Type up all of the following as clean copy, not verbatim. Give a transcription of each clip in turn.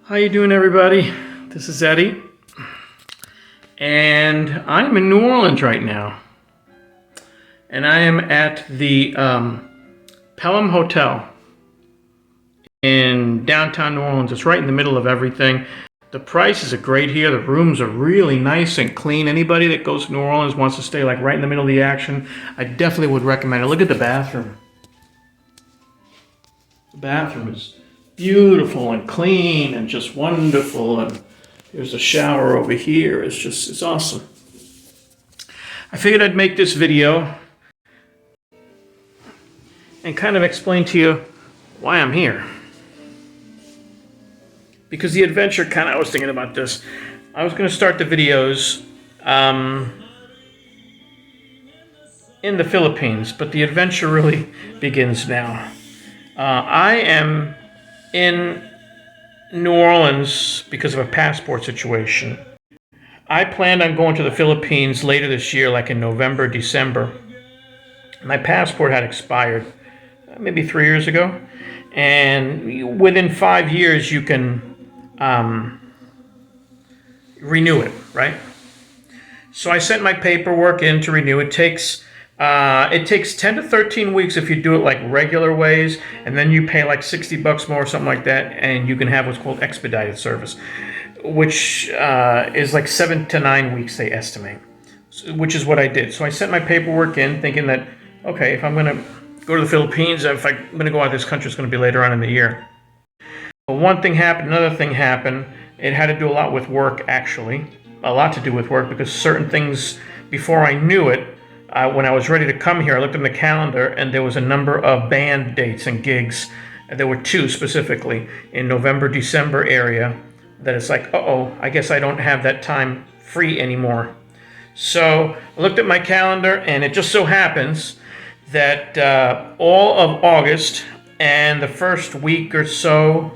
How you doing, everybody? This is Eddie, and I'm in New Orleans right now, and I am at the Pelham Hotel in downtown New Orleans. It's right in the middle of everything. The prices are great here. The rooms are really nice and clean. Anybody that goes to New Orleans wants to stay like right in the middle of the action, I definitely would recommend it. Look at the bathroom. The bathroom is beautiful and clean and just wonderful, and there's a shower over here. It's awesome. I figured I'd make this video and kind of explain to you why I'm here. Because the adventure I was thinking about this. I was going to start the videos in the Philippines, but the adventure really begins now. I am in New Orleans because of a passport situation. I planned on going to the Philippines later this year, like in November, December. My passport had expired maybe 3 years ago, and within 5 years you can renew it, right? So I sent my paperwork in to renew. It takes 10 to 13 weeks if you do it like regular ways, and then you pay like $60 more or something like that, and you can have what's called expedited service, which is like 7 to 9 weeks they estimate, which is what I did. So I sent my paperwork in thinking that, okay, if I'm going to go to the Philippines, if I'm going to go out of this country, it's going to be later on in the year. But one thing happened, another thing happened. It had to do a lot with work, actually. A lot to do with work, because certain things, before I knew it, when I was ready to come here, I looked at the calendar, and there was a number of band dates and gigs. There were 2 specifically in November, December area, that it's like, uh-oh, I guess I don't have that time free anymore. So I looked at my calendar, and it just so happens that all of August and the first week or so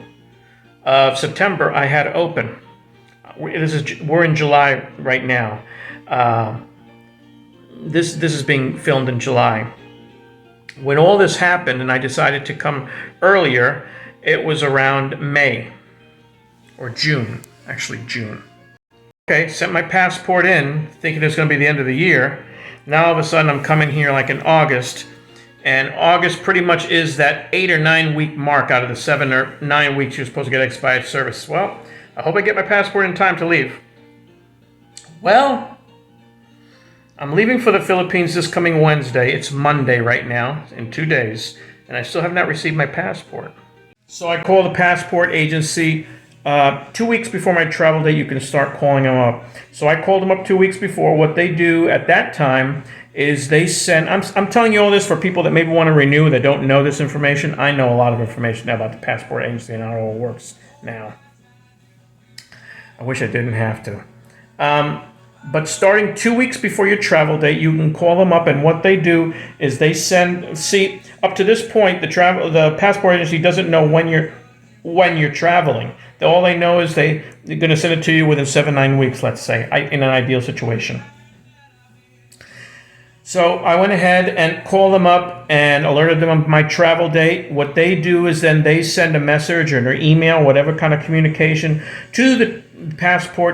of September I had open. We're in July right now. This is being filmed in July. When all this happened and I decided to come earlier, it was around May or June, actually June. Okay, sent my passport in thinking it was going to be the end of the year. Now all of a sudden I'm coming here like in August, and August pretty much is that 8 or 9 week mark out of the 7 or 9 weeks you're supposed to get expired service. Well, I hope I get my passport in time to leave. Well, I'm leaving for the Philippines this coming Wednesday. It's Monday right now, in 2 days, and I still have not received my passport. So I call the passport agency 2 weeks before my travel date. You can start calling them up. So I called them up 2 weeks before. What they do at that time is they send, I'm telling you all this for people that maybe want to renew that don't know this information. I know a lot of information now about the passport agency and how it all works now. I wish I didn't have to. But starting 2 weeks before your travel date, you can call them up, and what they do is they send, see, up to this point, the passport agency doesn't know when you're traveling. All they know is they're going to send it to you within 7-9 weeks, let's say, in an ideal situation. So I went ahead and called them up and alerted them of my travel date. What they do is then they send a message or an email, whatever kind of communication, to the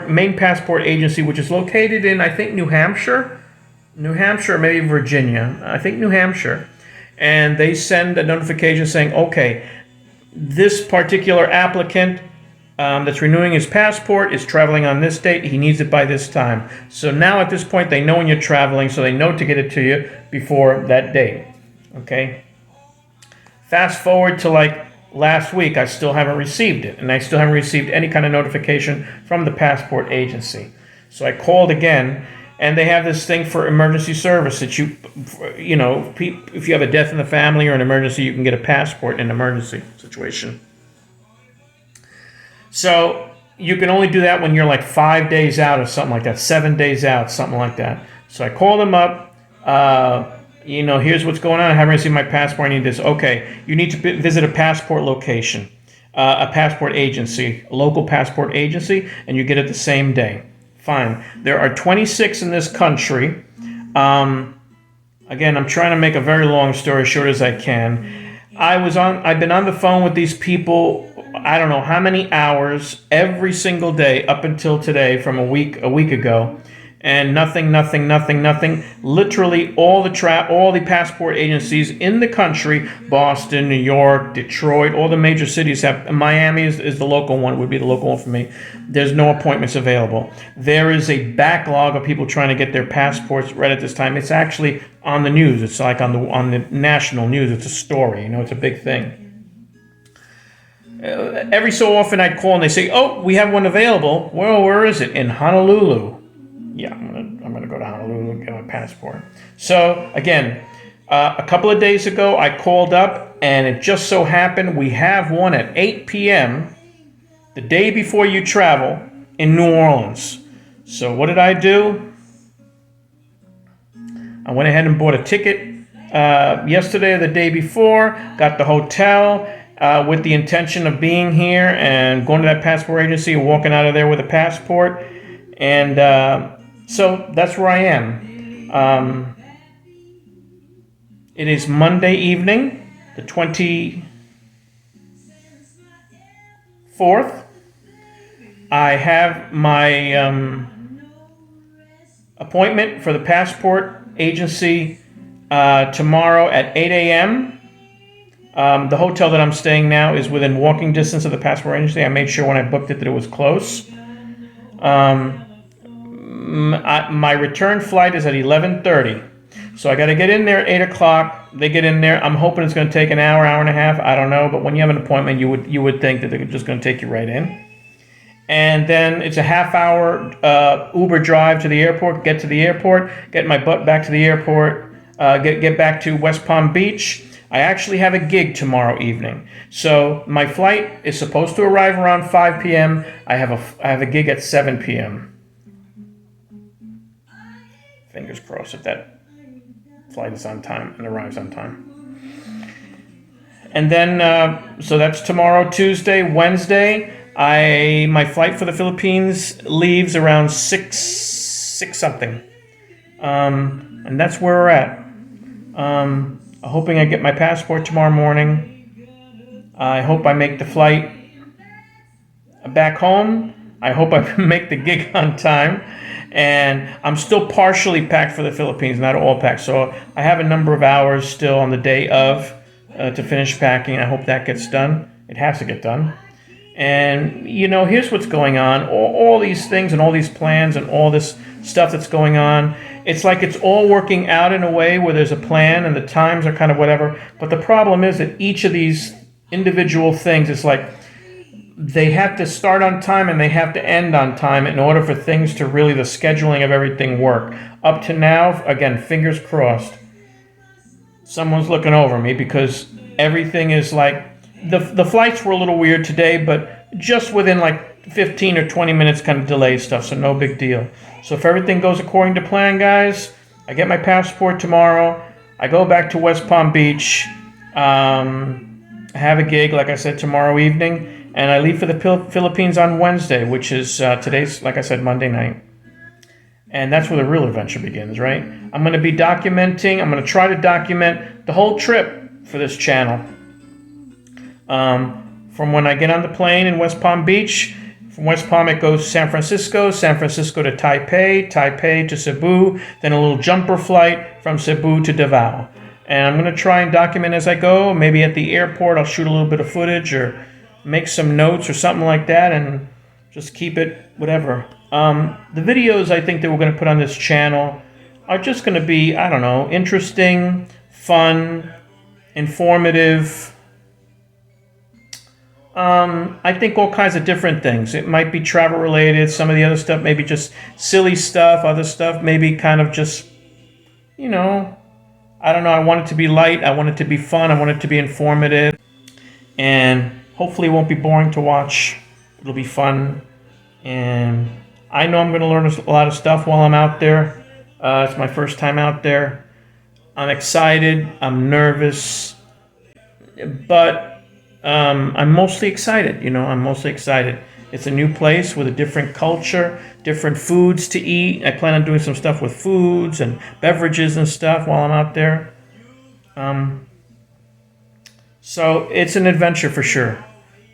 main passport agency, which is located in, I think, New Hampshire, or maybe Virginia. I think New Hampshire. And they send a notification saying, okay, this particular applicant that's renewing his passport is traveling on this date. He needs it by this time. So now at this point, they know when you're traveling, so they know to get it to you before that date. Okay? Fast forward to like last week, I still haven't received it, and I still haven't received any kind of notification from the passport agency. So I called again, and they have this thing for emergency service that you know, if you have a death in the family or an emergency, you can get a passport in an emergency situation. So you can only do that when you're like 5 days out or something like that, 7 days out, something like that. So I called them up. Here's what's going on. I haven't received my passport. I need this. Okay, you need to visit a passport location, a passport agency, a local passport agency, and you get it the same day. Fine. There are 26 in this country. Again, I'm trying to make a very long story short as I can. I've been on the phone with these people I don't know how many hours every single day up until today from a week ago, and nothing. Literally all the passport agencies in the country, Boston, New York, Detroit, all the major cities have. Miami is the local one, would be the local one for me. There's no appointments available. There is a backlog of people trying to get their passports right at this time. It's actually on the news. It's like on the national news. It's a story. It's a big thing. Every so often I'd call and they say, "Oh, we have one available." Well, where is it? In Honolulu. Yeah, I'm gonna go to Honolulu and get my passport. So again, a couple of days ago I called up, and it just so happened we have one at 8 p.m. the day before you travel in New Orleans. So what did I do? I went ahead and bought a ticket yesterday or the day before, got the hotel with the intention of being here and going to that passport agency and walking out of there with a passport. And so that's where I am. It is Monday evening, the 24th. I have my appointment for the passport agency tomorrow at 8 a.m. The hotel that I'm staying now is within walking distance of the passport agency. I made sure when I booked it that it was close. My return flight is at 11:30. So I got to get in there at 8 o'clock. They get in there. I'm hoping it's going to take an hour and a half. I don't know. But when you have an appointment, you would think that they're just going to take you right in. And then it's a half-hour Uber drive to the airport, get to the airport, get my butt back to the airport, get back to West Palm Beach. I actually have a gig tomorrow evening. So my flight is supposed to arrive around 5 p.m. I have a gig at 7 p.m. Fingers crossed if that flight is on time and arrives on time. And then, so that's tomorrow, Tuesday. Wednesday, my flight for the Philippines leaves around 6 something. And that's where we're at. Hoping I get my passport tomorrow morning. I hope I make the flight back home. I hope I make the gig on time. And I'm still partially packed for the Philippines, not all packed. So I have a number of hours still on the day of to finish packing. I hope that gets done. It has to get done. And, here's what's going on. All these things and all these plans and all this stuff that's going on. It's like it's all working out in a way where there's a plan and the times are kind of whatever. But the problem is that each of these individual things, it's like they have to start on time and they have to end on time in order for things to really, the scheduling of everything work. Up to now, again, fingers crossed, someone's looking over me because everything is like, the flights were a little weird today, but just within like 15 or 20 minutes kind of delay stuff, so no big deal. So if everything goes according to plan, guys, I get my passport tomorrow. I go back to West Palm Beach, have a gig, like I said, tomorrow evening. And I leave for the Philippines on Wednesday, which is today's, like I said, Monday night. And that's where the real adventure begins, right? I'm going to be documenting. I'm going to try to document the whole trip for this channel. From when I get on the plane in West Palm Beach. From West Palm, it goes to San Francisco to Taipei to Cebu, then a little jumper flight from Cebu to Davao. And I'm going to try and document as I go. Maybe at the airport, I'll shoot a little bit of footage or make some notes or something like that and just keep it whatever. The videos I think that we're going to put on this channel are just going to be, I don't know, interesting, fun, informative. I think all kinds of different things. It might be travel related. Some of the other stuff, maybe just silly stuff. Other stuff, maybe kind of just, I don't know. I want it to be light. I want it to be fun. I want it to be informative. And hopefully it won't be boring to watch. It'll be fun. And I know I'm going to learn a lot of stuff while I'm out there. It's my first time out there. I'm excited. I'm nervous. But I'm mostly excited. I'm mostly excited. It's a new place with a different culture, different foods to eat. I plan on doing some stuff with foods and beverages and stuff while I'm out there. So it's an adventure for sure.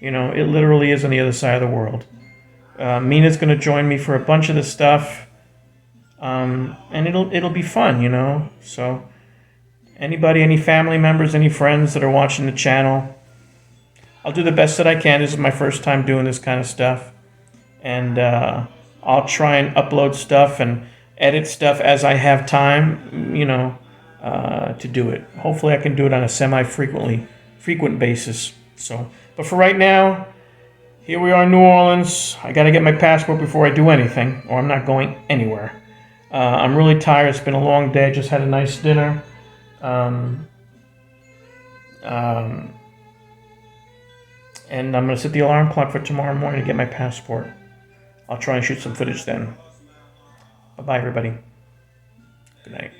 You know, it literally is on the other side of the world. Mina's going to join me for a bunch of this stuff, and it'll be fun, you know. So, anybody, any family members, any friends that are watching the channel, I'll do the best that I can. This is my first time doing this kind of stuff, and I'll try and upload stuff and edit stuff as I have time, you know, to do it. Hopefully, I can do it on a frequent basis. So, but for right now, here we are in New Orleans. I got to get my passport before I do anything, or I'm not going anywhere. I'm really tired. It's been a long day. I just had a nice dinner. And I'm going to set the alarm clock for tomorrow morning to get my passport. I'll try and shoot some footage then. Bye-bye, everybody. Good night.